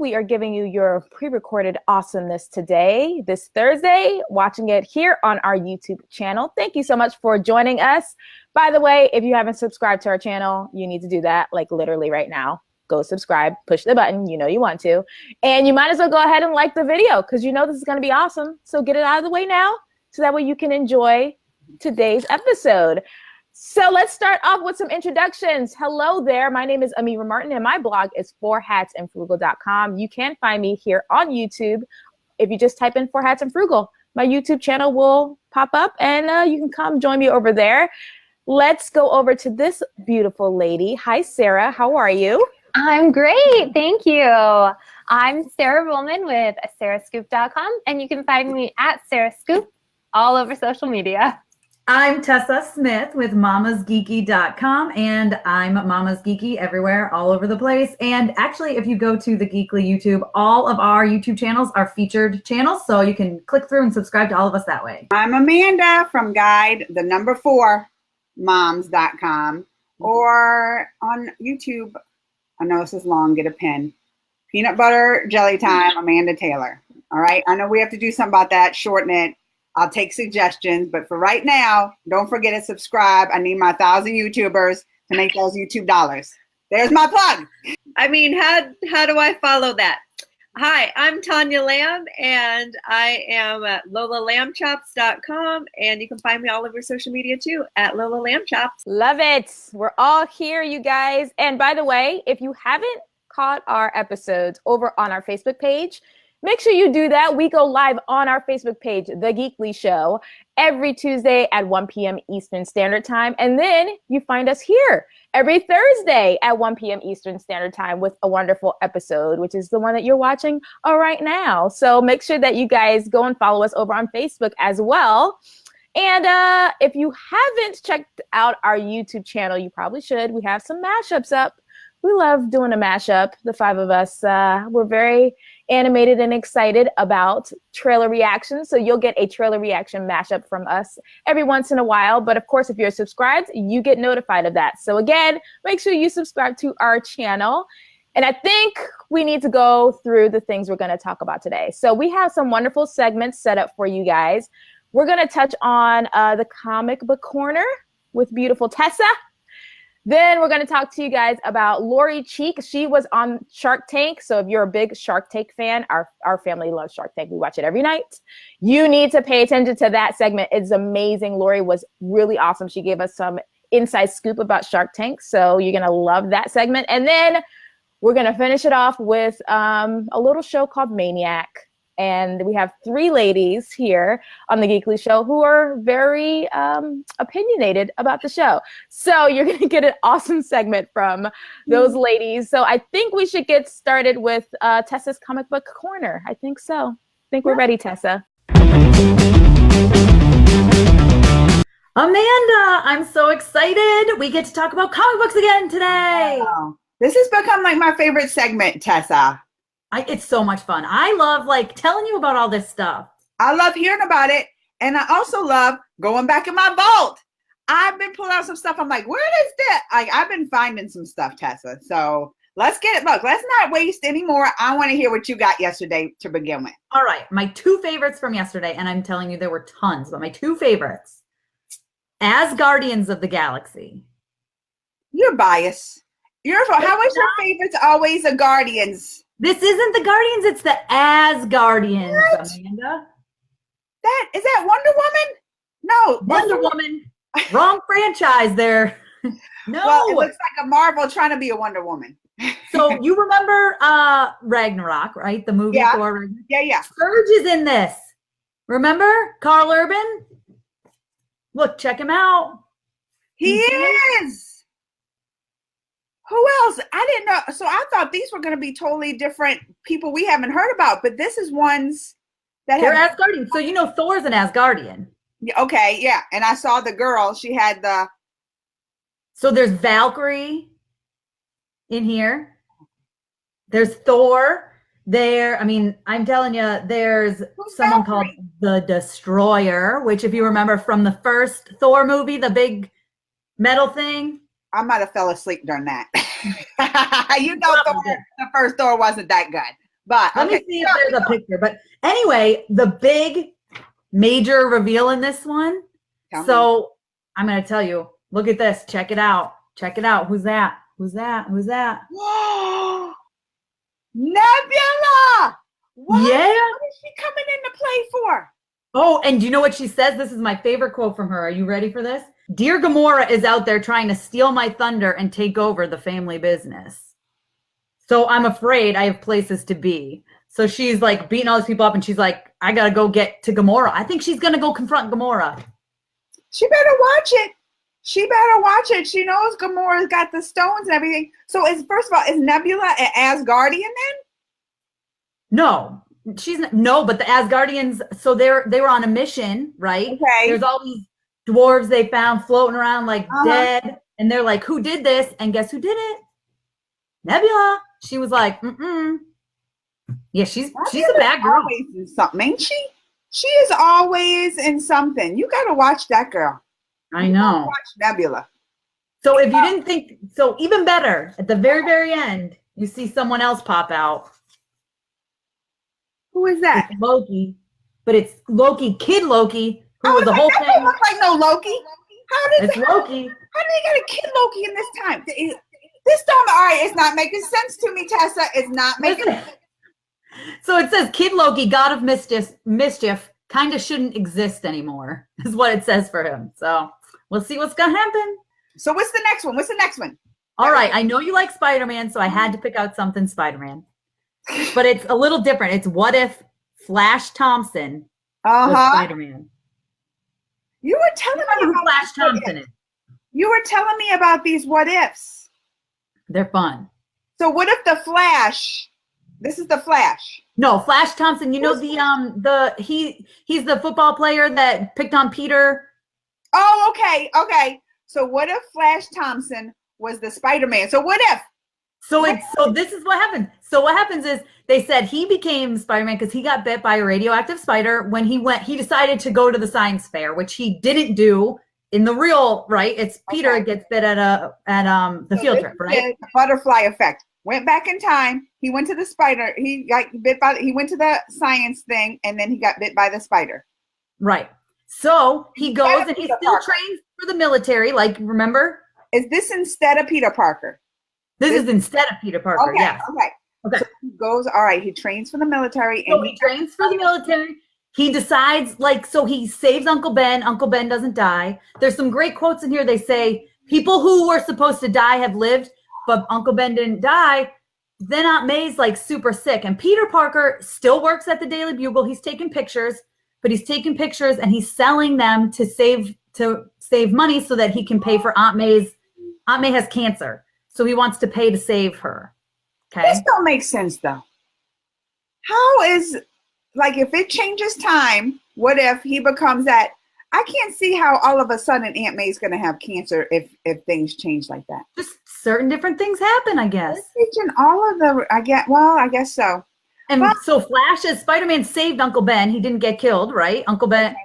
we are giving you your pre-recorded awesomeness today, this Thursday, watching it here on our YouTube channel. Thank you so much for joining us. By the way, if you haven't subscribed to our channel, you need to do that like literally right now. Go subscribe, push the button, you know you want to. And you might as well go ahead and like the video because you know this is going to be awesome. So get it out of the way now so that way you can enjoy today's episode. So let's start off with some introductions. Hello there. My name is Amira Martin and my blog is 4hatsandfrugal.com. You can find me here on YouTube. If you just type in 4 Hats and Frugal, my YouTube channel will pop up and you can come join me over there. Let's go over to this beautiful lady. Hi, Sarah. How are you? I'm great. Thank you. I'm Sarah Rollman with sarahscoop.com and you can find me at Sarah Scoop all over social media. I'm Tessa Smith with mamasgeeky.com and I'm Mamas Geeky everywhere, all over the place. And actually, if you go to the Geekly YouTube, all of our YouTube channels are featured channels, so you can click through and subscribe to all of us that way. I'm Amanda from guide4moms.com or on YouTube. I know this is long, get a pen. Peanut butter jelly time, Amanda Taylor. All right, I know we have to do something about that, shorten it. I'll take suggestions, but for right now, don't forget to subscribe. I need my 1,000 YouTubers to make those YouTube dollars. There's my plug. I mean, how do I follow that? Hi, I'm Tanya Lamb, and I am at LolaLambChops.com, and you can find me all over social media too, at Lola Lamb Chops. Love it. We're all here, you guys. And by the way, if you haven't caught our episodes over on our Facebook page, make sure you do that. We go live on our Facebook page, The Geekly Show, every Tuesday at 1 p.m. Eastern Standard Time. And then you find us here every Thursday at 1 p.m. Eastern Standard Time with a wonderful episode, which is the one that you're watching right now. So make sure that you guys go and follow us over on Facebook as well. And if you haven't checked out our YouTube channel, you probably should. We have some mashups up. We love doing a mashup, the 5 of us. We're very animated and excited about trailer reactions. So you'll get a trailer reaction mashup from us every once in a while. But of course, if you're subscribed, you get notified of that. So again, make sure you subscribe to our channel. And I think we need to go through the things we're going to talk about today. So we have some wonderful segments set up for you guys. We're going to touch on the comic book corner with beautiful Tessa. Then we're going to talk to you guys about Lori Cheek. She was on Shark Tank. So if you're a big Shark Tank fan, our family loves Shark Tank. We watch it every night. You need to pay attention to that segment. It's amazing. Lori was really awesome. She gave us some inside scoop about Shark Tank. So you're going to love that segment. And then we're going to finish it off with a little show called Maniac. And we have 3 ladies here on the Geekly Show who are very opinionated about the show. So you're going to get an awesome segment from those ladies. So I think we should get started with Tessa's Comic Book Corner. I think so. I think we're ready, Tessa. Amanda, I'm so excited. We get to talk about comic books again today. Wow. This has become like my favorite segment, Tessa. It's so much fun. I love telling you about all this stuff. I love hearing about it. And I also love going back in my vault. I've been pulling out some stuff. I'm like, where is that? I've been finding some stuff, Tessa. So let's get it. Look, let's not waste any more. I want to hear what you got yesterday to begin with. All right. My 2 favorites from yesterday, and I'm telling you there were tons, but my 2 favorites. As Guardians of the Galaxy. You're biased. How is your favorites always a Guardians? This isn't the Guardians, it's the Asgardians, Amanda. Is that Wonder Woman? No. Wonder Woman. Wrong franchise there. No. Well, it looks like a Marvel trying to be a Wonder Woman. So you remember Ragnarok, right? The movie Thor Ragnarok? Yeah. Surge is in this. Remember Carl Urban? Look, check him out. He is. Who else? I didn't know. So I thought these were going to be totally different people we haven't heard about, but this is ones that they're Asgardians. So you know Thor's an Asgardian. Okay, yeah. And I saw the girl. She had the. So there's Valkyrie in here. There's Thor there. I mean, I'm telling you, there's someone called the Destroyer, which if you remember from the first Thor movie, the big metal thing. I might have fell asleep during that. The first Thor wasn't that good. But Let me see if there's a picture. But anyway, the big major reveal in this one. So I'm going to tell you, look at this. Check it out. Check it out. Who's that? Who's that? Who's that? Nebula! What? Yeah. What is she coming into play for? Oh, and do you know what she says? This is my favorite quote from her. Are you ready for this? Dear Gamora is out there trying to steal my thunder and take over the family business. So I'm afraid I have places to be. So she's like beating all these people up and she's like, I got to go get to Gamora. I think she's going to go confront Gamora. She better watch it. She better watch it. She knows Gamora's got the stones and everything. So first of all, is Nebula an Asgardian then? No, but the Asgardians, so they were on a mission, right? Okay. There's all these dwarves they found floating around like dead. And they're like, who did this? And guess who did it? Nebula. She was like, Yeah, she's a bad girl. Always in something, ain't she? She is always in something. You got to watch that girl. I know. Watch Nebula. So if you didn't think, so even better, at the very, very end, you see someone else pop out. Who is that? It's Loki, but it's Loki, Kid Loki, who was the like, whole that thing. don't look like no Loki. It's Loki. How did they get a Kid Loki in this time? This time, all right, it's not making sense to me, Tessa. It's not making sense. So it says Kid Loki, god of mischief, kind of shouldn't exist anymore, is what it says for him. So we'll see what's going to happen. So what's the next one? What's the next one? All right. I know you like Spider-Man, so I had to pick out something Spider-Man. But it's a little different. It's what if Flash Thompson was Spider-Man? You were telling me who about Flash Thompson is. You were telling me about these what ifs. They're fun. So what if the Flash? This is the Flash. No, Flash Thompson. You know he's the football player that picked on Peter. Oh, okay. So what if Flash Thompson was the Spider-Man? So what if? So this is what happened. So what happens is they said he became Spider-Man because he got bit by a radioactive spider when he decided to go to the science fair, which he didn't do in the real, right? It's Peter gets bit at the field trip, right? The butterfly effect. Went back in time. He went to the spider. He got bit by. He went to the science thing, and then he got bit by the spider. Right. So he goes and he still trains for the military. Like, remember? Is this instead of Peter Parker? This is instead of Peter Parker. Okay, yes. Okay. So he goes. All right. He trains for the military, and he trains for the military. He decides, so he saves Uncle Ben. Uncle Ben doesn't die. There's some great quotes in here. They say people who were supposed to die have lived, but Uncle Ben didn't die. Then Aunt May's super sick, and Peter Parker still works at the Daily Bugle. He's taking pictures, but he's taking pictures and he's selling them to save money so that he can pay for Aunt May's. Aunt May has cancer, so he wants to pay to save her. Okay. This don't make sense though. How is if it changes time? What if he becomes that? I can't see how all of a sudden Aunt May's going to have cancer if things change like that. Just certain different things happen, I guess. All of the, I guess so. And so Flash, as Spider-Man saved Uncle Ben, he didn't get killed, right? Uncle Ben,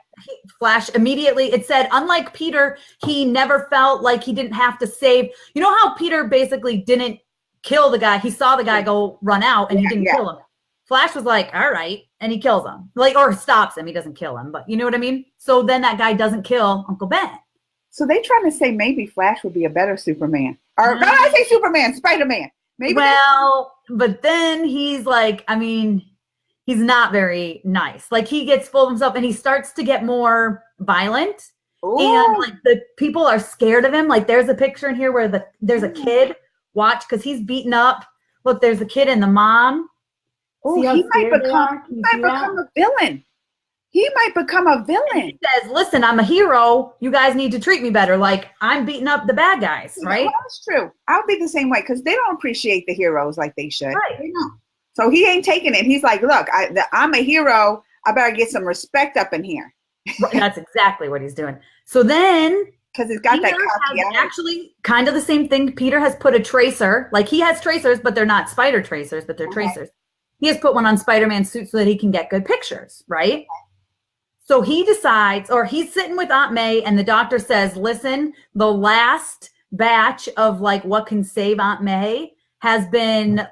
Flash immediately, it said, unlike Peter, he never felt like he didn't have to save. You know how Peter basically didn't kill the guy? He saw the guy go run out and he didn't kill him. Flash was like, all right. And he kills him, or stops him. He doesn't kill him, but you know what I mean? So then that guy doesn't kill Uncle Ben. So they trying to say maybe Flash would be a better Superman. Or no, I say Superman, Spider-Man. Maybe. Well, but then he's he's not very nice. He gets full of himself and he starts to get more violent. Ooh. And the people are scared of him. There's a picture in here where there's a kid. Watch, because he's beaten up. Look, there's a kid and the mom. Oh, he might become a villain. He might become a villain. He says, listen, I'm a hero. You guys need to treat me better. I'm beating up the bad guys, right? Well, that's true. I'll be the same way because they don't appreciate the heroes like they should. Right. They don't. So he ain't taking it. He's like, look, I'm a hero. I better get some respect up in here. That's exactly what he's doing. So then, because it's got Peter has actually kind of the same thing. Peter has put a tracer. He has tracers, but they're not spider tracers, but they're tracers. He has put one on Spider-Man's suit so that he can get good pictures, right? So he decides, or he's sitting with Aunt May, and the doctor says, listen, the last batch of what can save Aunt May has been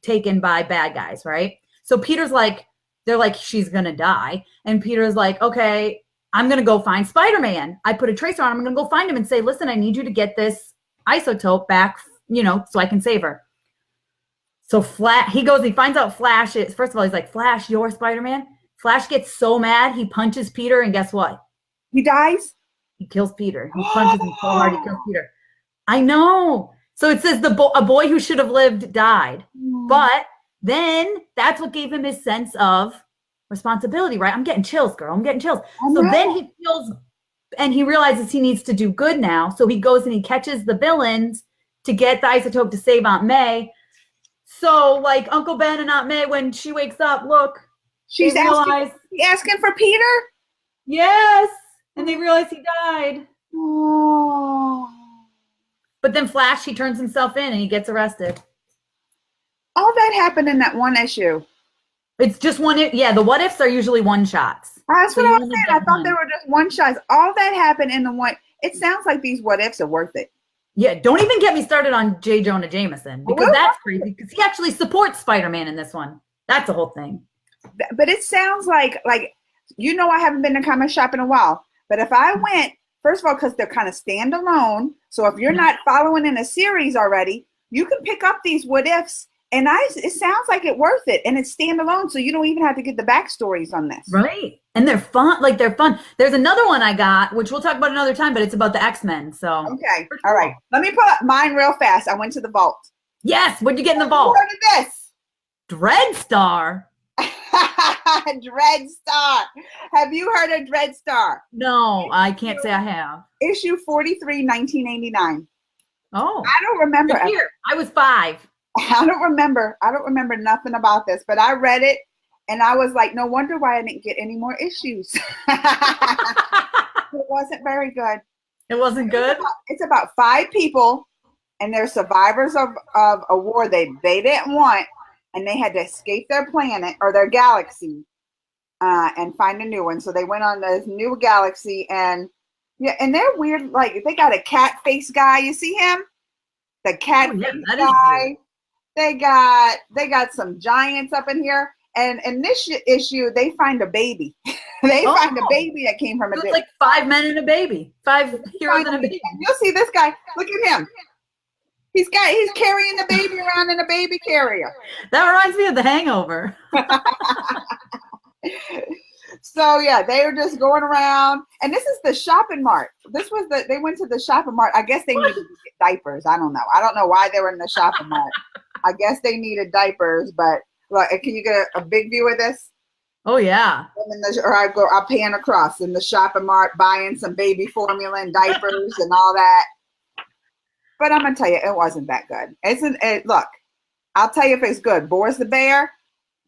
taken by bad guys, right? So Peter's like, they're like, she's going to die. And Peter's like, okay, I'm going to go find Spider-Man. I put a tracer on him. I'm going to go find him and say, listen, I need you to get this isotope back, so I can save her. So he finds out Flash is, first of all, he's like, Flash, you're Spider-Man? Flash gets so mad, he punches Peter, and guess what? He dies? He kills Peter. He punches him so hard, he kills Peter. I know. So it says a boy who should have lived died. But then that's what gave him his sense of responsibility, right? I'm getting chills, girl. I'm getting chills. So then he feels, and he realizes he needs to do good now. So he goes and he catches the villains to get the isotope to save Aunt May. So like Uncle Ben and Aunt May, when she wakes up, look, she's asking for Peter? Yes. And they realize he died. Oh. But then Flash, he turns himself in and he gets arrested. All that happened in that one issue. It's just one. Yeah, the what ifs are usually one shots. That's what I was saying. I thought they were just one shots. All that happened in the one. It sounds like these what ifs are worth it. Yeah, don't even get me started on J. Jonah Jameson, because that's crazy. Because he actually supports Spider-Man in this one. That's the whole thing. But it sounds like I haven't been to comic shop in a while. But if I went, first of all, because they're kind of standalone. So if you're not following in a series already, you can pick up these what ifs. And it sounds like it's worth it. And it's standalone, so you don't even have to get the backstories on this. Right. And they're fun. They're fun. There's another one I got, which we'll talk about another time, but it's about the X-Men. So okay. All right. Let me pull up mine real fast. I went to the vault. Yes. What'd you get in the vault? What is this? Dreadstar. Dreadstar. Have you heard of Dreadstar? No, I can't say I have. Issue 43, 1989. Oh. I don't remember. Here. I was 5. I don't remember nothing about this, but I read it and I was like, no wonder why I didn't get any more issues. It wasn't very good. It wasn't good? It's about 5 people and they're survivors of a war they didn't want, and they had to escape their planet or their galaxy and find a new one. So they went on this new galaxy, and they're weird. Like, they got a cat face guy. You see him? The cat face guy. They got some giants up in here, and in this issue, they find a baby. They find a baby that came from a. It's like 5 men and a baby, 5 heroes and a baby. You'll see this guy. Look at him. He's carrying the baby around in a baby carrier. That reminds me of The Hangover. So yeah, they were just going around, and this is the shopping mart. They went to the shopping mart. I guess they needed diapers. I don't know why they were in the shopping mart. I guess they needed diapers, but look, can you get a big view of this? Oh yeah. I'll pan across in the shopping mart, buying some baby formula and diapers and all that. But I'm gonna tell you, it wasn't that good. Look, I'll tell you if it's good. Boris the Bear,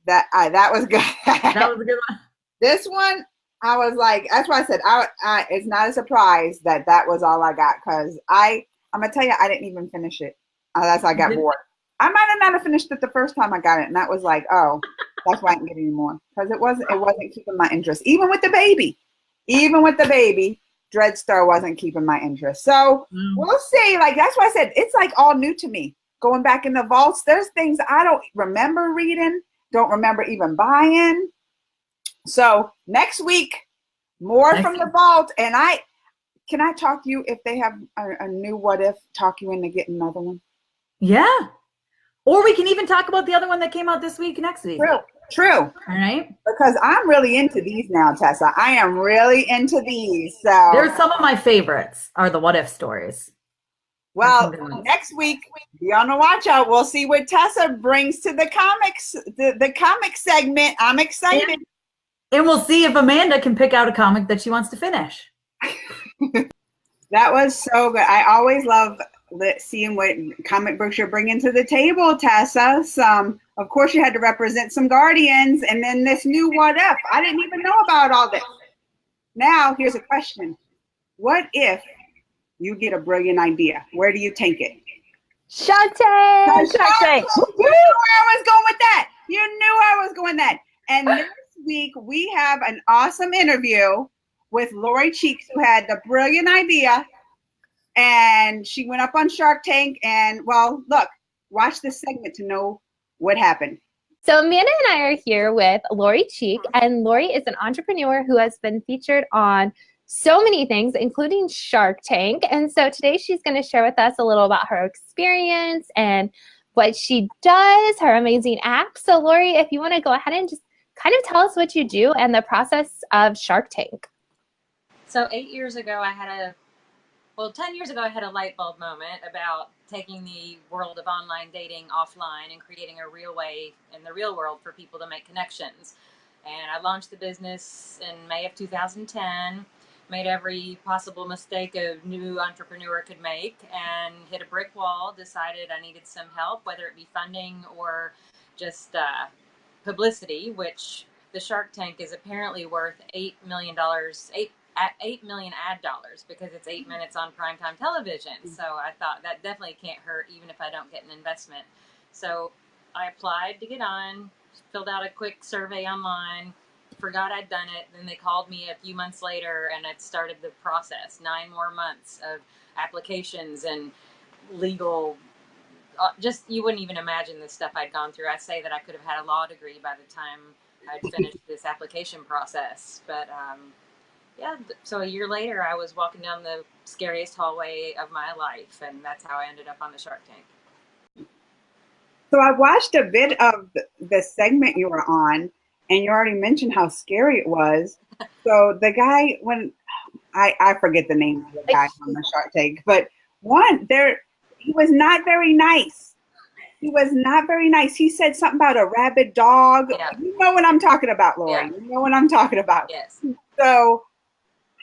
that was good. That was a good one. This one, I was like, that's why I said it's not a surprise that was all I got, because I'm gonna tell you, I didn't even finish it. That's why I got bored. I might have not finished it the first time I got it, and that was like, oh, that's why I didn't get it anymore, because it wasn't keeping my interest. Even with the baby, Dreadstar wasn't keeping my interest. So we'll see. Like, that's why I said it's like all new to me. Going back in the vaults, there's things I don't remember reading, don't remember even buying. So next week, more from the vault. And can I talk to you if they have a new what if, talk you into getting another one? Yeah. Or we can even talk about the other one that came out this week, next week. True. All right. Because I'm really into these now, Tessa. I am really into these. So there's some of my favorites are the what if stories. Well, next week, be on the watch out. We'll see what Tessa brings to the comics, the comic segment. I'm excited. And we'll see if Amanda can pick out a comic that she wants to finish. That was so good. I always love seeing what comic books you're bringing to the table, Tessa. Of course, you had to represent some Guardians, and then this new what if. I didn't even know about all this. Now, here's a question. What if you get a brilliant idea? Where do you take it? Shantae! You knew where I was going with that. You knew I was going that. And this week, we have an awesome interview with Lori Cheeks, who had the brilliant idea. And she went up on Shark Tank. And, well, look, watch this segment to know what happened. So Amanda and I are here with Lori Cheek, and Lori is an entrepreneur who has been featured on so many things, including Shark Tank. And so today she's going to share with us a little about her experience and what she does, her amazing app. So Lori, if you want to go ahead and just kind of tell us what you do and the process of Shark Tank. So 10 years ago, I had a light bulb moment about taking the world of online dating offline and creating a real way in the real world for people to make connections. And I launched the business in May of 2010, made every possible mistake a new entrepreneur could make, and hit a brick wall, decided I needed some help, whether it be funding or just publicity, which the Shark Tank is apparently worth $8 million, at 8 million ad dollars, because it's 8 minutes on primetime television. So I thought that definitely can't hurt, even if I don't get an investment. So I applied to get on, filled out a quick survey online, forgot I'd done it. Then they called me a few months later and it started the process. 9 more months of applications and legal, just, you wouldn't even imagine the stuff I'd gone through. I say that I could have had a law degree by the time I'd finished this application process. But yeah, so a year later, I was walking down the scariest hallway of my life, and that's how I ended up on the Shark Tank. So I watched a bit of the segment you were on, and you already mentioned how scary it was. So the guy, when I forget the name of the guy on the Shark Tank, but he was not very nice. He was not very nice. He said something about a rabid dog. Yeah. You know what I'm talking about, Lori. Yeah. You know what I'm talking about. Yes. So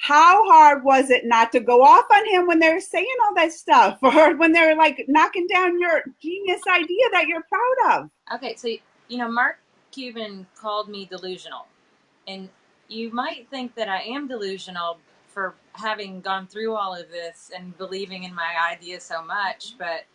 how hard was it not to go off on him when they're saying all that stuff, or when they're like knocking down your genius idea that you're proud of? Okay, so, Mark Cuban called me delusional. And you might think that I am delusional for having gone through all of this and believing in my idea so much, but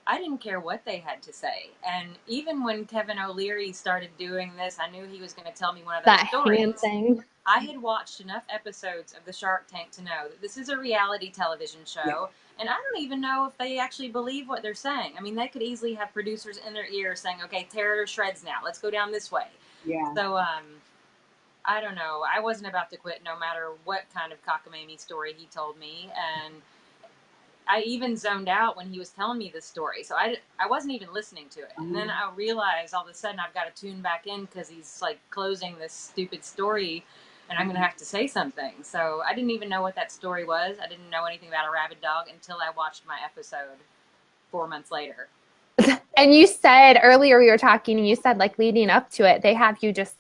I didn't care what they had to say. And even when Kevin O'Leary started doing this, I knew he was going to tell me one of those That stories. hand thing. I had watched enough episodes of the Shark Tank to know that this is a reality television show. Yeah. And I don't even know if they actually believe what they're saying. I mean, they could easily have producers in their ear saying, okay, tear her to shreds now. Let's go down this way. Yeah. So, I don't know. I wasn't about to quit no matter what kind of cockamamie story he told me. And I even zoned out when he was telling me this story. So I wasn't even listening to it. And then I realized all of a sudden I've got to tune back in because he's like closing this stupid story and I'm going to have to say something. So I didn't even know what that story was. I didn't know anything about a rabid dog until I watched my episode 4 months later. And you said earlier, we were talking and you said like leading up to it, they have you just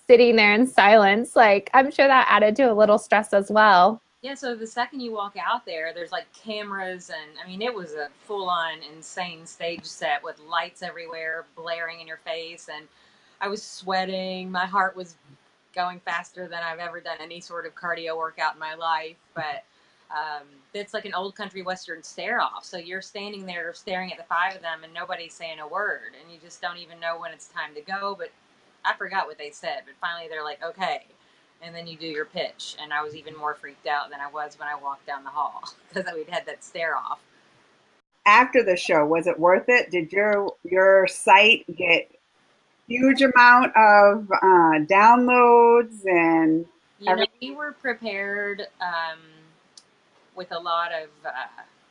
sitting there in silence. Like, I'm sure that added to a little stress as well. Yeah, so the second you walk out there, there's like cameras and I mean, it was a full-on insane stage set with lights everywhere blaring in your face. And I was sweating. My heart was going faster than I've ever done any sort of cardio workout in my life. But it's like an old country western stare off. So you're standing there staring at the 5 of them and nobody's saying a word. And you just don't even know when it's time to go. But I forgot what they said. But finally they're like, okay. And then you do your pitch. And I was even more freaked out than I was when I walked down the hall because we'd had that stare off. After the show, was it worth it? Did your site get huge amount of downloads? And we were prepared with a lot of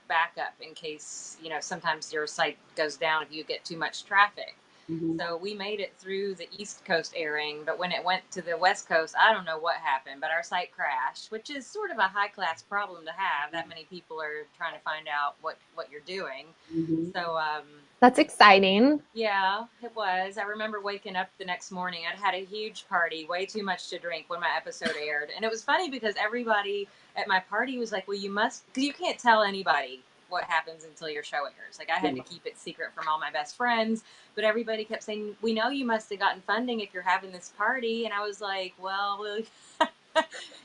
backup in case, sometimes your site goes down if you get too much traffic. Mm-hmm. So we made it through the East Coast airing, but when it went to the West Coast, I don't know what happened, but our site crashed, which is sort of a high-class problem to have. That many people are trying to find out what you're doing. Mm-hmm. So that's exciting. Yeah, it was. I remember waking up the next morning. I'd had a huge party, way too much to drink when my episode aired. And it was funny because everybody at my party was like, well, because you can't tell anybody what happens until your show airs. Like I had to keep it secret from all my best friends, but everybody kept saying, we know you must have gotten funding if you're having this party. And I was like, well,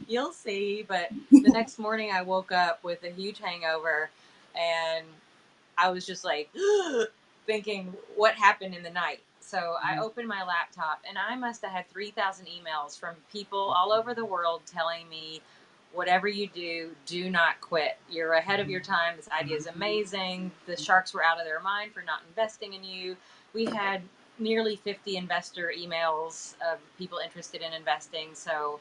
you'll see. But the next morning I woke up with a huge hangover and I was just like thinking what happened in the night. So I opened my laptop and I must have had 3,000 emails from people all over the world telling me, whatever you do not quit. You're ahead of your time. This idea is amazing. The sharks were out of their mind for not investing in you. We had nearly 50 investor emails of people interested in investing. So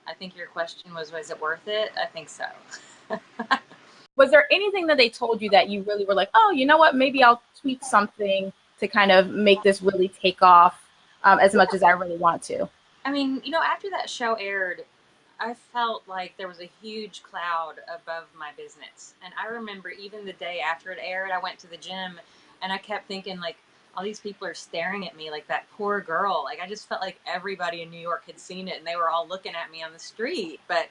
I think your question was it worth it? I think so. Was there anything that they told you that you really were like, oh, you know what, maybe I'll tweak something to kind of make this really take off as much as I really want to? I mean, you know, after that show aired, I felt like there was a huge cloud above my business. And I remember even the day after it aired, I went to the gym and I kept thinking, like, all these people are staring at me like that poor girl. Like, I just felt like everybody in New York had seen it and they were all looking at me on the street. But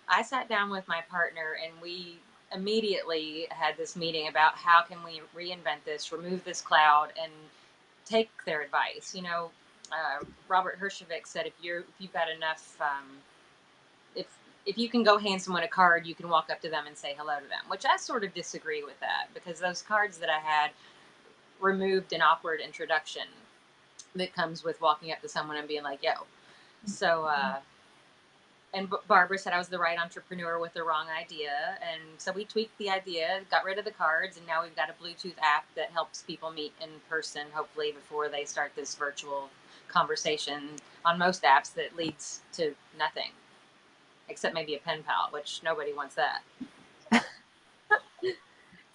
I sat down with my partner and we immediately had this meeting about how can we reinvent this, remove this cloud, and take their advice. You know, Robert Herjavec said if you've got enough, if you can go hand someone a card, you can walk up to them and say hello to them. Which I sort of disagree with that, because those cards that I had removed an awkward introduction that comes with walking up to someone and being like, "Yo." So, and Barbara said I was the right entrepreneur with the wrong idea, and so we tweaked the idea, got rid of the cards, and now we've got a Bluetooth app that helps people meet in person, hopefully before they start this virtual conversation on most apps that leads to nothing, except maybe a pen pal, which nobody wants that.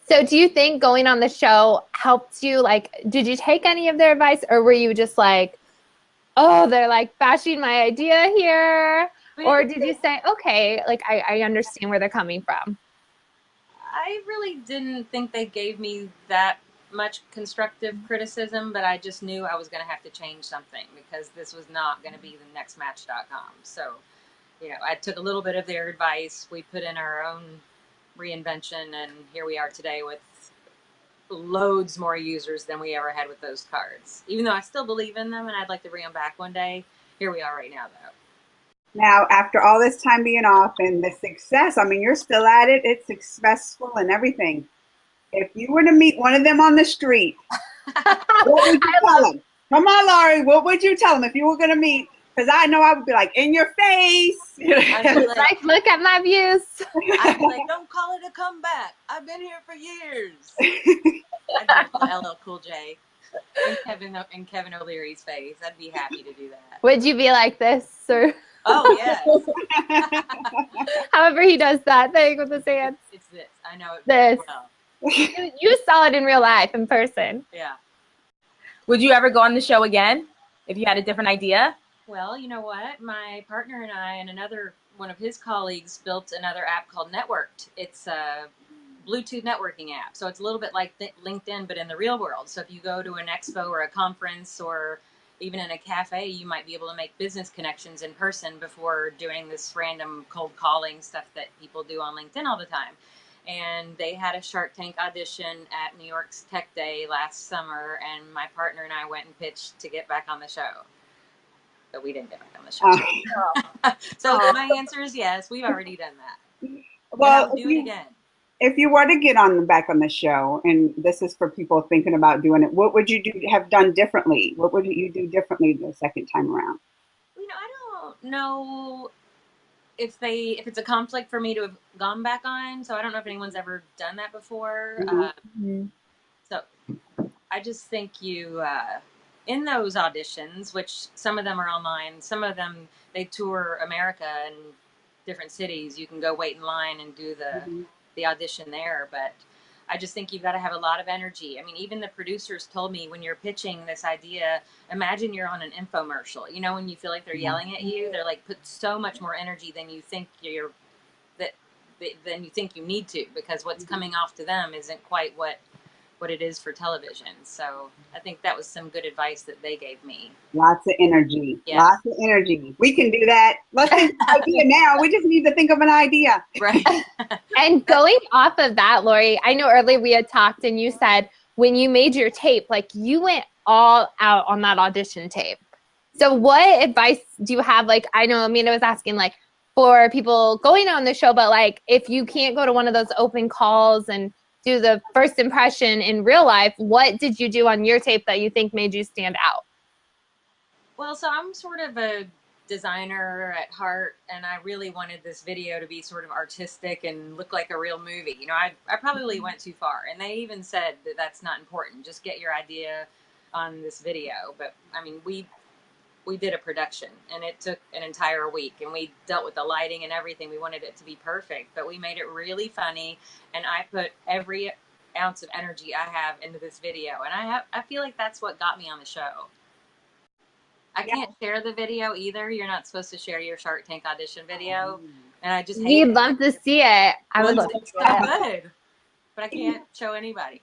So do you think going on the show helped you? Like, did you take any of their advice, or were you just like, oh, they're like bashing my idea here? Or did you say, okay, like I understand where they're coming from? I really didn't think they gave me that much constructive criticism, but I just knew I was going to have to change something, because this was not going to be the next Match.com. So, you know, I took a little bit of their advice. We put in our own reinvention, and here we are today with loads more users than we ever had with those cards. Even though I still believe in them and I'd like to bring them back one day, here we are right now, though. Now, after all this time being off and the success, I mean, you're still at it. It's successful and everything. If you were to meet one of them on the street, what would you tell them? Come on, Laurie, what would you tell them if you were going to meet? Because I know I would be like, in your face. I'd be Like, look at my views. I'd be like, don't call it a comeback. I've been here for years. I'd be LL Cool J in Kevin O'Leary's face. I'd be happy to do that. Would you be like this, or? Oh, yes. However he does that thing with his hands. It's this. I know it This. well. You saw it in real life, in person. Yeah. Would you ever go on the show again if you had a different idea? Well, you know what? My partner and I and another one of his colleagues built another app called Networked. It's a Bluetooth networking app. So it's a little bit like LinkedIn, but in the real world. So if you go to an expo or a conference or even in a cafe, you might be able to make business connections in person before doing this random cold calling stuff that people do on LinkedIn all the time. And they had a Shark Tank audition at New York's Tech Day last summer, and my partner and I went and pitched to get back on the show. But we didn't get back on the show. So my answer is yes, we've already done that. Well, do it again. If you were to get back on the show, and this is for people thinking about doing it, what would you have done differently? What would you do differently the second time around? You know, I don't know if it's a conflict for me to have gone back on. So I don't know if anyone's ever done that before. Mm-hmm. So I just think you, in those auditions, which some of them are online, some of them they tour America and different cities. You can go wait in line and do the audition there. But I just think you've got to have a lot of energy. I mean, even the producers told me, when you're pitching this idea, imagine you're on an infomercial. You know, when you feel like they're yelling at you, they're like, put so much more energy than you think than you think you need to, because what's coming off to them isn't quite what it is for television. So I think that was some good advice that they gave me. Lots of energy. Yeah. Lots of energy. We can do that. Let's think of an idea now. We just need to think of an idea. Right. And going off of that, Lori, I know earlier we had talked and you said when you made your tape, like you went all out on that audition tape. So what advice do you have? Like, I know Amanda was asking, like, for people going on the show, but like if you can't go to one of those open calls and do the first impression in real life, what did you do on your tape that you think made you stand out? Well, so I'm sort of a designer at heart, and I really wanted this video to be sort of artistic and look like a real movie. You know, I probably went too far, and they even said that that's not important. Just get your idea on this video, but I mean, we did a production and it took an entire week and we dealt with the lighting and everything. We wanted it to be perfect, but we made it really funny. And I put every ounce of energy I have into this video. And I feel like that's what got me on the show. I can't share the video either. You're not supposed to share your Shark Tank audition video. And I just hate We'd love to see it. I would love to see so good, but I can't show anybody.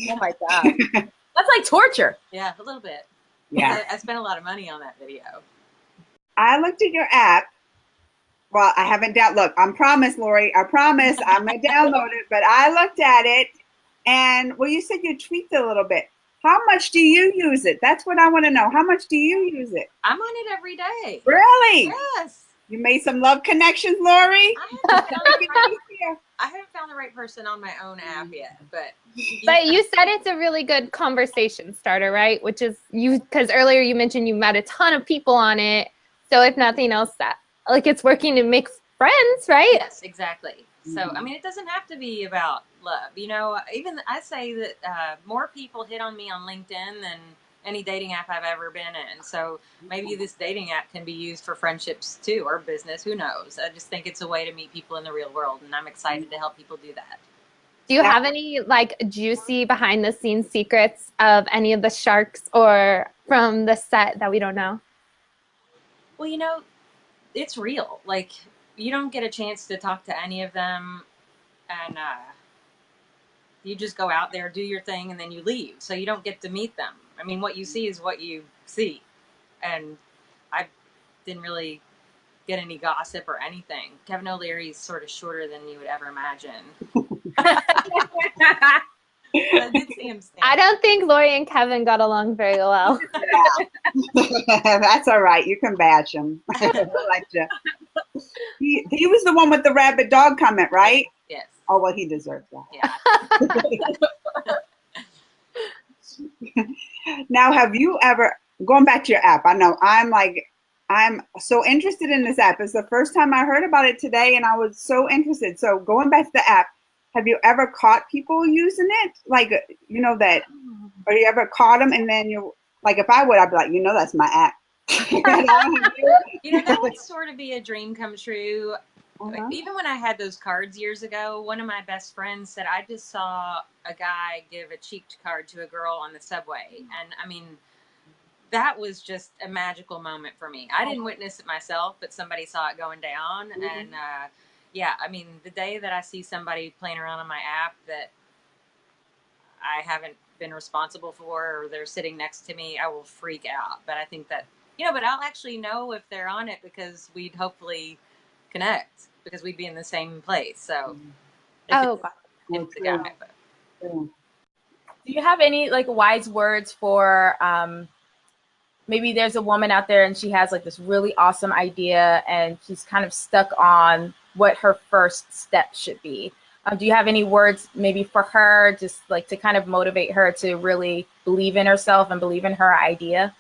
Oh my God. That's like torture. Yeah, a little bit. Yeah. I spent a lot of money on that video. I looked at your app. Well, I haven't look, I promise, Lori, I promise I'm going to download it, but I looked at it and, well, you said you tweaked it a little bit. How much do you use it? That's what I want to know. How much do you use it? I'm on it every day. Really? Yes. You made some love connections, Lori? I haven't found the right person on my own app yet, but you said it's a really good conversation starter, right? Which is because earlier you mentioned you met a ton of people on it. So if nothing else, that like it's working to make friends, right? Yes, exactly. So, I mean, it doesn't have to be about love. You know, even I say that more people hit on me on LinkedIn than any dating app I've ever been in. So maybe this dating app can be used for friendships too, or business. Who knows? I just think it's a way to meet people in the real world, and I'm excited to help people do that. Do you have any like juicy behind the scenes secrets of any of the sharks or from the set that we don't know? Well, you know, it's real. Like, you don't get a chance to talk to any of them, and you just go out there, do your thing, and then you leave. So you don't get to meet them. I mean, what you see is what you see. And I didn't really get any gossip or anything. Kevin O'Leary's sort of shorter than you would ever imagine. I did see him stand. I don't think Lori and Kevin got along very well. That's all right. You can bash him. I like you. He was the one with the rabid dog comment, right? Yes. Oh, well, he deserves that. Yeah. Now, have you ever, going back to your app, I know I'm so interested in this app. It's the first time I heard about it today, and I was so interested. So going back to the app, have you ever caught people using it? Like, you know, that, or you ever caught them and then you, like, if I would, I'd be like, you know, that's my app. You know, that would sort of be a dream come true. Even when I had those cards years ago, one of my best friends said, I just saw a guy give a cheeked card to a girl on the subway. And I mean, that was just a magical moment for me. I didn't witness it myself, but somebody saw it going down. And yeah, I mean, the day that I see somebody playing around on my app that I haven't been responsible for, or they're sitting next to me, I will freak out. But I think that, you know, but I'll actually know if they're on it because we'd hopefully connect, because we'd be in the same place. So Oh, it's the guy. Do you have any like wise words for maybe there's a woman out there and she has like this really awesome idea and she's kind of stuck on what her first step should be? Do you have any words maybe for her, just like to kind of motivate her to really believe in herself and believe in her idea?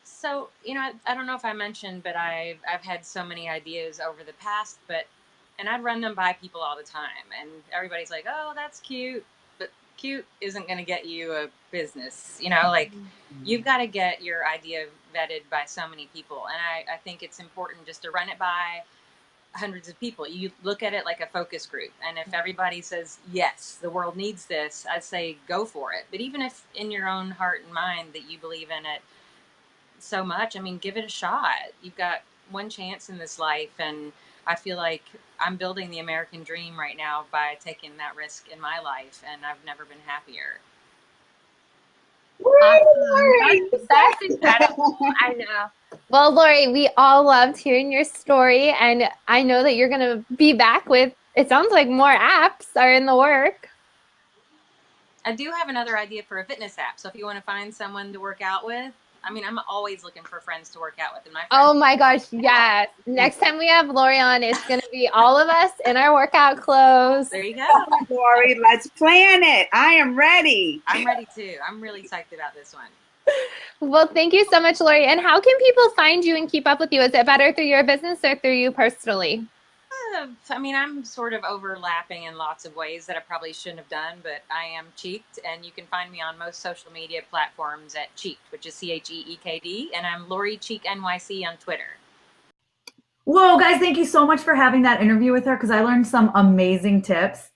So, you know, I don't know if I mentioned, but I've had so many ideas over the past, and I'd run them by people all the time, and everybody's like, oh, that's cute, but cute isn't going to get you a business, you know, like you've got to get your idea vetted by so many people. And I think it's important just to run it by hundreds of people. You look at it like a focus group, and if everybody says, yes, the world needs this, I'd say go for it. But even if in your own heart and mind that you believe in it so much, I mean, give it a shot. You've got one chance in this life, and I feel like I'm building the American dream right now by taking that risk in my life, and I've never been happier. awesome. That's incredible. I know. Well, Lori, we all loved hearing your story, and I know that you're going to be back with, it sounds like more apps are in the work. I do have another idea for a fitness app. So if you want to find someone to work out with, I mean, I'm always looking for friends to work out with. And my friends, Oh my gosh, yes. Next time we have Lori on, it's going to be all of us in our workout clothes. there you go. Lori, let's plan it. I am ready. I'm ready too. I'm really psyched about this one. Well, thank you so much, Lori. And how can people find you and keep up with you? Is it better through your business or through you personally? I'm sort of overlapping in lots of ways that I probably shouldn't have done, but I am Cheeked, and you can find me on most social media platforms at Cheeked, which is CHEEKD, and I'm Lori Cheek NYC on Twitter. Whoa, guys, thank you so much for having that interview with her because I learned some amazing tips.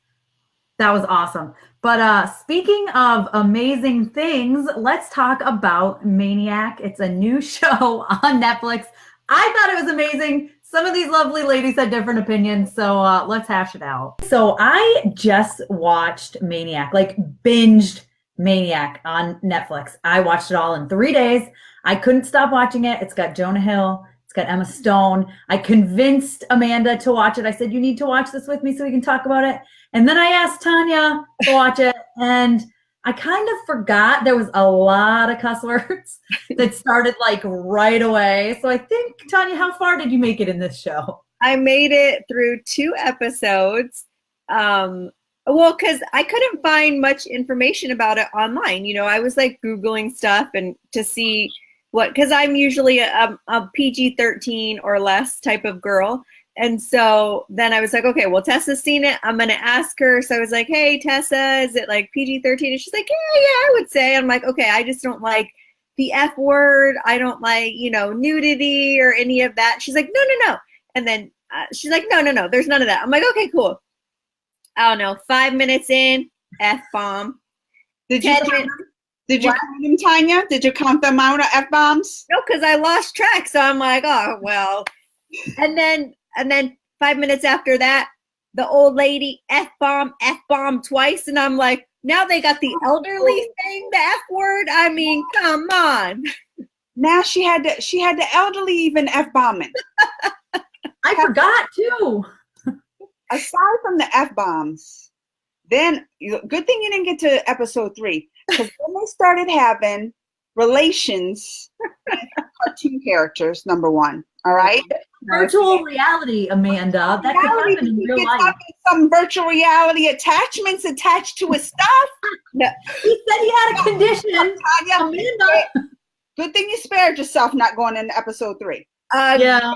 That was awesome. But speaking of amazing things, let's talk about Maniac. It's a new show on Netflix. I thought it was amazing. Some of these lovely ladies had different opinions, so let's hash it out. So I just watched Maniac, like binged Maniac on Netflix. I watched it all in 3 days. I couldn't stop watching it. It's got Jonah Hill. It's got Emma Stone. I convinced Amanda to watch it. I said, you need to watch this with me so we can talk about it. And then I asked Tanya to watch it, and I kind of forgot there was a lot of cuss words that started like right away. So I think, Tanya, how far did you make it in this show? I made it through 2 episodes. Well, because I couldn't find much information about it online. You know, I was like Googling stuff and to see because I'm usually a PG-13 or less type of girl. And so then I was like, okay, well, Tessa's seen it. I'm going to ask her. So I was like, hey, Tessa, is it like PG-13? And she's like, yeah, I would say. I'm like, okay, I just don't like the F word. I don't like, nudity or any of that. She's like, no. And then she's like, no, there's none of that. I'm like, okay, cool. I don't know, 5 minutes in, F-bomb. Did you count them, Tanya? Did you count the amount of F-bombs? No, because I lost track. So I'm like, oh, well. And then 5 minutes after that, the old lady F-bomb twice. And I'm like, now they got the elderly saying the F word. I mean, come on. Now she had the elderly even F-bombing. I forgot too. Aside from the F-bombs, then good thing you didn't get to episode 3 because then they started having relations with cartoon characters, number 1. All right. Virtual reality, Amanda. That could happen in real life. Some virtual reality attachments attached to his stuff. No. He said he had a condition. Amanda. Good thing you spared yourself not going into episode 3. Yeah.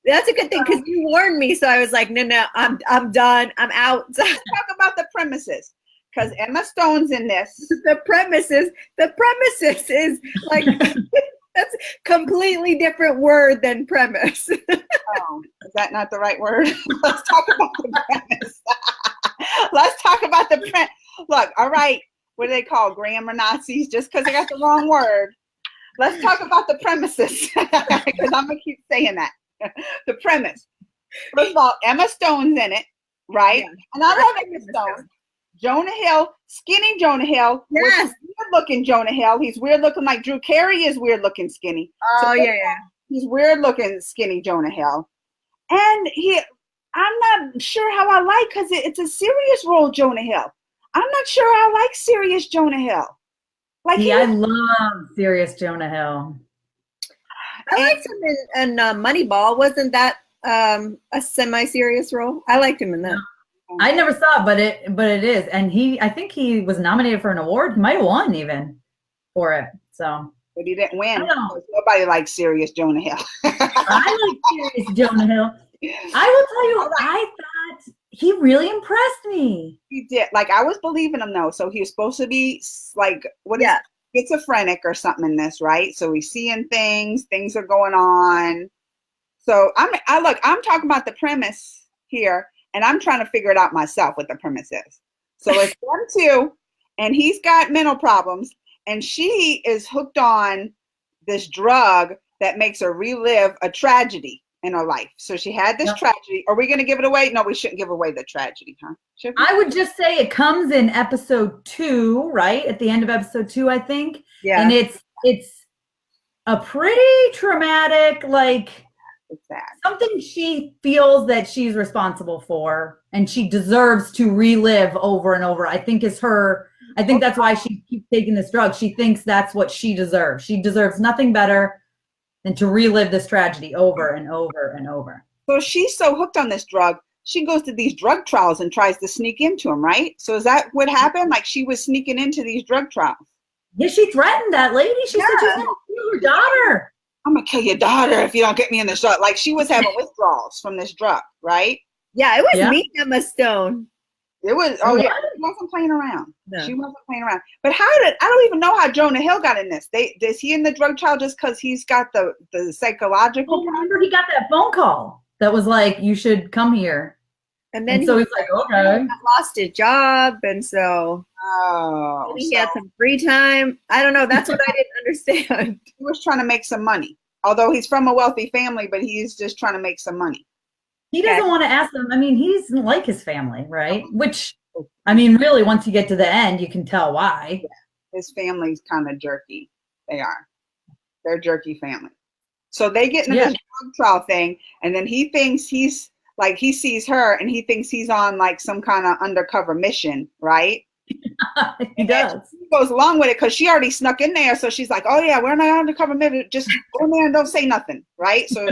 That's a good thing because you warned me. So I was like, no, I'm done. I'm out. Let's talk about the premises. Because Emma Stone's in this. The premises is like that's completely different word than premise. Oh, is that not the right word? Let's talk about the premise. Let's talk about the premise. Look, all right, what do they call grammar Nazis? Just because I got the wrong word. Let's talk about the premises because I'm gonna keep saying that. The premise. First of all, Emma Stone's in it, right? Yeah. And I love Emma Stone. Jonah Hill, skinny Jonah Hill. Yes. Weird looking Jonah Hill. He's weird looking like Drew Carey is weird looking skinny. Oh, so yeah. He's weird looking skinny Jonah Hill. And I'm not sure how I like because it's a serious role, Jonah Hill. I'm not sure I like serious Jonah Hill. I love serious Jonah Hill. I liked him in Moneyball. Wasn't that a semi-serious role? I liked him in that. I never saw it, but it is. And I think he was nominated for an award. He might have won even for it. So, but he didn't win. Nobody likes serious Jonah Hill. I like serious Jonah Hill. I will tell you, I thought he really impressed me. He did. Like I was believing him though. So he was supposed to be like schizophrenic or something in this, right? So he's seeing things are going on. So I'm talking about the premise here. And I'm trying to figure it out myself what the premise is. So it's them two, and he's got mental problems, and she is hooked on this drug that makes her relive a tragedy in her life. So she had this tragedy. Are we going to give it away? No, we shouldn't give away the tragedy, huh? Should we? I would just say it comes in episode 2, right? At the end of episode 2, I think. Yeah. And it's a pretty traumatic, like, something she feels that she's responsible for and she deserves to relive over and over. I think that's why she keeps taking this drug. She thinks that's what she deserves. She deserves nothing better than to relive this tragedy over and over and over. So she's so hooked on this drug, she goes to these drug trials and tries to sneak into them, right? So is that what happened? Like she was sneaking into these drug trials? Yeah, she threatened that lady. She said she's going to kill her daughter. I'm going to kill your daughter if you don't get me in this drug. Like she was having withdrawals from this drug, right? Yeah, it was Yeah. me, Emma Stone. It was, Oh, yeah, what? she wasn't playing around. No. She wasn't playing around. But I don't even know how Jonah Hill got in this. Is he in the drug trial just because he's got the psychological Oh, remember he got that phone call that was like, you should come here. And then And so he's like, okay. lost his job, and so Oh, maybe he had some free time. I don't know. That's what I didn't understand. he was trying to make some money. Although he's from a wealthy family, but he's just trying to make some money. He doesn't want to ask them. I mean, he doesn't like his family, right? Which, I mean, really, once you get to the end, you can tell why. His family's kind of jerky. They are. They're jerky family. So they get into this drug trial thing, and then he thinks he's like, he sees her and he thinks he's on like some kind of undercover mission, right? He does. He goes along with it because she already snuck in there. So she's like, oh yeah, we're not undercover mission. Just go in there and don't say nothing, right? So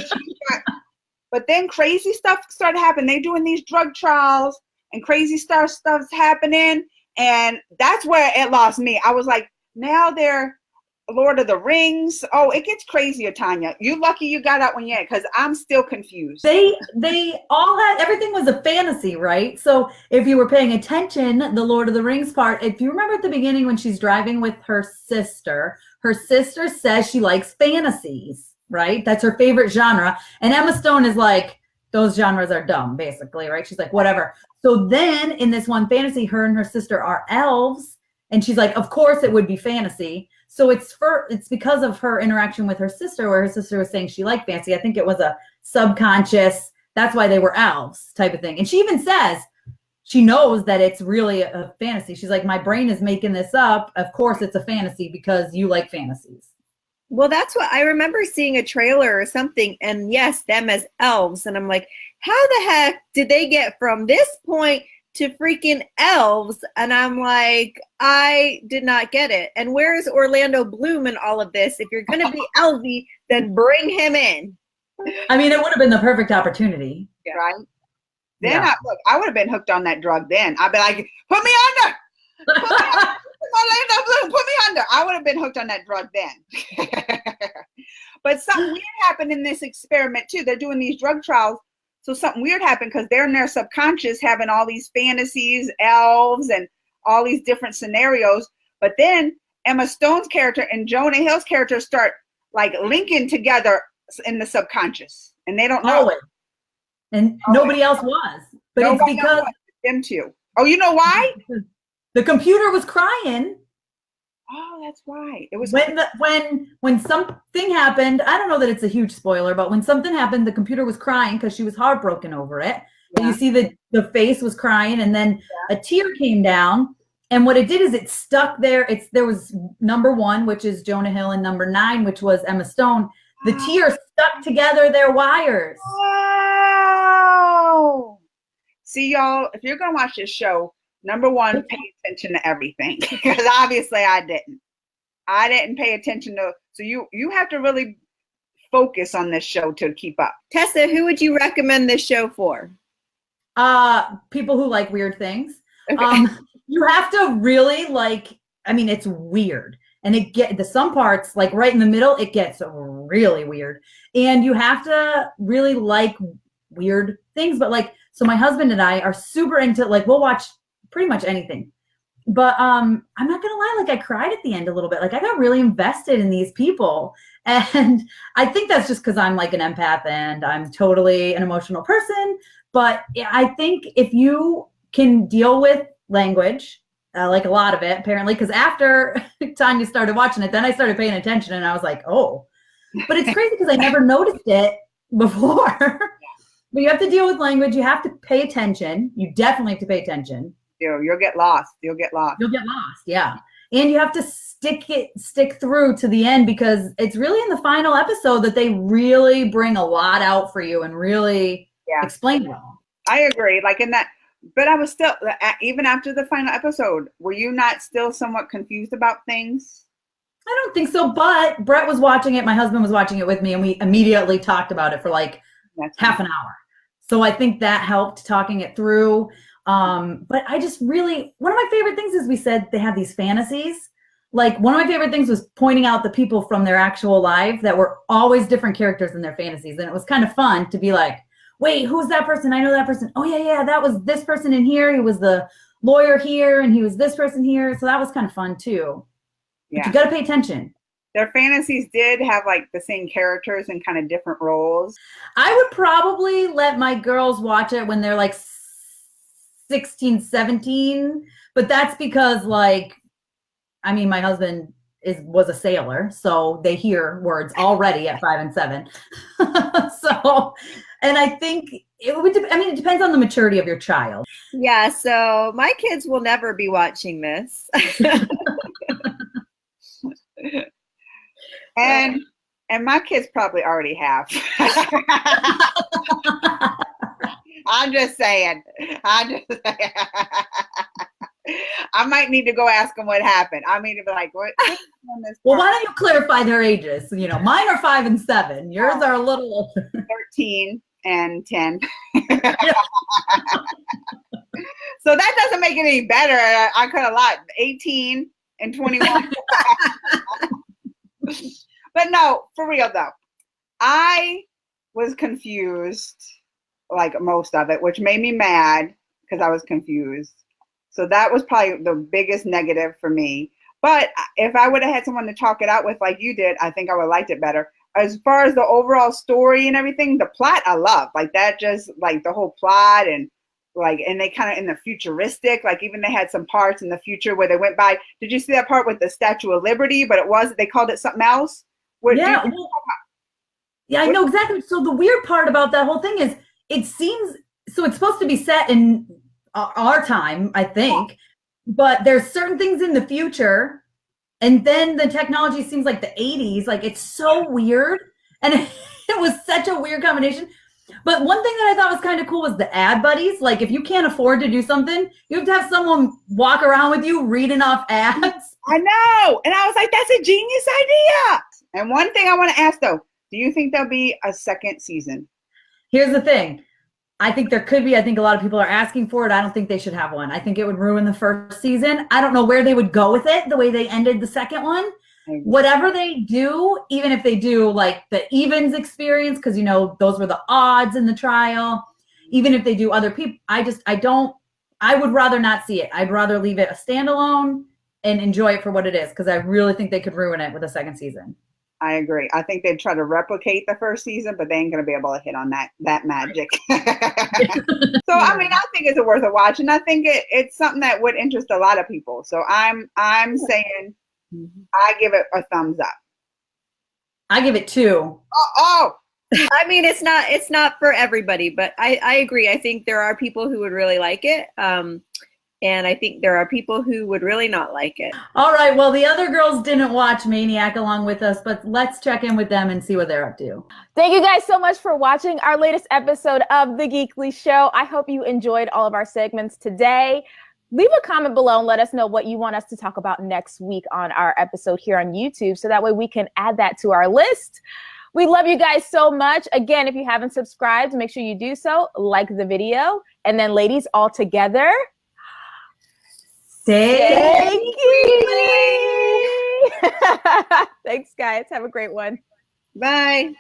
but then crazy stuff started happening. They're doing these drug trials and crazy stuff's happening. And that's where it lost me. I was like, now they're Lord of the Rings. Oh, it gets crazier, Tanya. You lucky you got that one yet, because I'm still confused. They all had, everything was a fantasy, right? So if you were paying attention, the Lord of the Rings part, if you remember at the beginning when she's driving with her sister says she likes fantasies, right? That's her favorite genre. And Emma Stone is like, those genres are dumb, basically, right? She's like, whatever. So then in this one fantasy, her and her sister are elves. And she's like, of course it would be fantasy. So it's because of her interaction with her sister, where her sister was saying she liked fantasy. I think it was a subconscious, that's why they were elves type of thing. And she even says she knows that it's really a fantasy. She's like, my brain is making this up. Of course it's a fantasy because you like fantasies. Well, that's what I remember, seeing a trailer or something, and yes, them as elves. And I'm like, how the heck did they get from this point to freaking elves? And I'm like, I did not get it. And where is Orlando Bloom in all of this? If you're going to be elvy, then bring him in. I mean, it would have been the perfect opportunity. Right? Then I would have been hooked on that drug then. I'd be like, put me under. Orlando Bloom, put me under. I would have been hooked on that drug then. But something weird happened in this experiment too. They're doing these drug trials. So something weird happened because they're in their subconscious having all these fantasies, elves, and all these different scenarios. But then Emma Stone's character and Jonah Hill's character start like linking together in the subconscious. And they don't know. And nobody else was. But Nobody it's because else them two. Oh, you know why? the computer was crying. Oh, that's why. It was when something happened. I don't know that it's a huge spoiler, but when something happened, the computer was crying because she was heartbroken over it. Yeah. You see the face was crying, and then a tear came down. And what it did is it stuck there. There was number 1, which is Jonah Hill, and number 9, which was Emma Stone. The tear stuck together their wires. Wow. See, y'all, if you're gonna watch this show, number 1, pay attention to everything, because obviously I didn't pay attention to. So you have to really focus on this show to keep up. Tessa, who would you recommend this show for? People who like weird things. Okay. You have to really like. I mean, it's weird, and some parts, like right in the middle, it gets really weird, and you have to really like weird things. But like, so my husband and I are super into, like, we'll watch pretty much anything. But I'm not gonna lie, like I cried at the end a little bit. Like I got really invested in these people. And I think that's just because I'm like an empath and I'm totally an emotional person. But I think if you can deal with language, like a lot of it, apparently, because after Tanya started watching it, then I started paying attention and I was like, oh. But it's crazy because I never noticed it before. But you have to deal with language. You have to pay attention. You definitely have to pay attention. You'll get lost. You'll get lost, yeah. And you have to stick through to the end, because it's really in the final episode that they really bring a lot out for you and really explain it all. I agree. Like in that, but I was still, even after the final episode, were you not still somewhat confused about things? I don't think so, but Brett was watching it. My husband was watching it with me, and we immediately talked about it for like half an hour. So I think that helped talking it through. But I just really, one of my favorite things is we said they have these fantasies. Like one of my favorite things was pointing out the people from their actual life that were always different characters in their fantasies. And it was kind of fun to be like, wait, who's that person? I know that person. Oh yeah, that was this person in here. He was the lawyer here, and he was this person here. So that was kind of fun too. But Yeah. you got to pay attention. Their fantasies did have like the same characters and kind of different roles. I would probably let my girls watch it when they're like 16, 17, but that's because like, I mean, my husband was a sailor, so they hear words already at 5 and 7. So, and I think it would, it depends on the maturity of your child. Yeah, so my kids will never be watching this. And my kids probably already have. I'm just saying. I might need to go ask them what happened. I mean, to be like, what? Well, why don't you clarify their ages? You know, mine are 5 and 7. Yours are a little older. 13 and 10. So that doesn't make it any better. I could have lied. 18 and 21. But no, for real though, I was confused, like most of it, which made me mad because I was confused. So that was probably the biggest negative for me. But if I would have had someone to talk it out with like you did, I think I would have liked it better. As far as the overall story and everything, the plot I love. Like that, just like the whole plot, and like, and they kind of in the futuristic, like even they had some parts in the future where they went by. Did you see that part with the Statue of Liberty? But they called it something else. Yeah, I know exactly. So the weird part about that whole thing is it seems, so it's supposed to be set in our time, I think, but there's certain things in the future, and then the technology seems like the 80s. Like it's so weird, and it was such a weird combination. But one thing that I thought was kind of cool was the ad buddies. Like if you can't afford to do something, you have to have someone walk around with you reading off ads. I know. And I was like, that's a genius idea. And one thing I want to ask though, do you think there'll be a second season? Here's the thing. I think there could be. I think a lot of people are asking for it. I don't think they should have one. I think it would ruin the first season. I don't know where they would go with it, the way they ended the second one. Whatever they do, even if they do like the evens experience, because you know those were the odds in the trial, even if they do other people, I would rather not see it. I'd rather leave it a standalone and enjoy it for what it is, because I really think they could ruin it with a second season. I agree. I think they'd try to replicate the first season, but they ain't going to be able to hit on that magic. So, I mean, I think it's worth a watch, and I think it's something that would interest a lot of people. So I'm saying I give it a thumbs up. I give it 2. Oh. I mean, it's not for everybody, but I agree. I think there are people who would really like it. And I think there are people who would really not like it. All right. Well, the other girls didn't watch Maniac along with us, but let's check in with them and see what they're up to. Thank you guys so much for watching our latest episode of The Geekly Show. I hope you enjoyed all of our segments today. Leave a comment below and let us know what you want us to talk about next week on our episode here on YouTube, so that way we can add that to our list. We love you guys so much. Again, if you haven't subscribed, make sure you do so. Like the video. And then ladies, all together, stay geekly. Thanks, guys. Have a great one. Bye.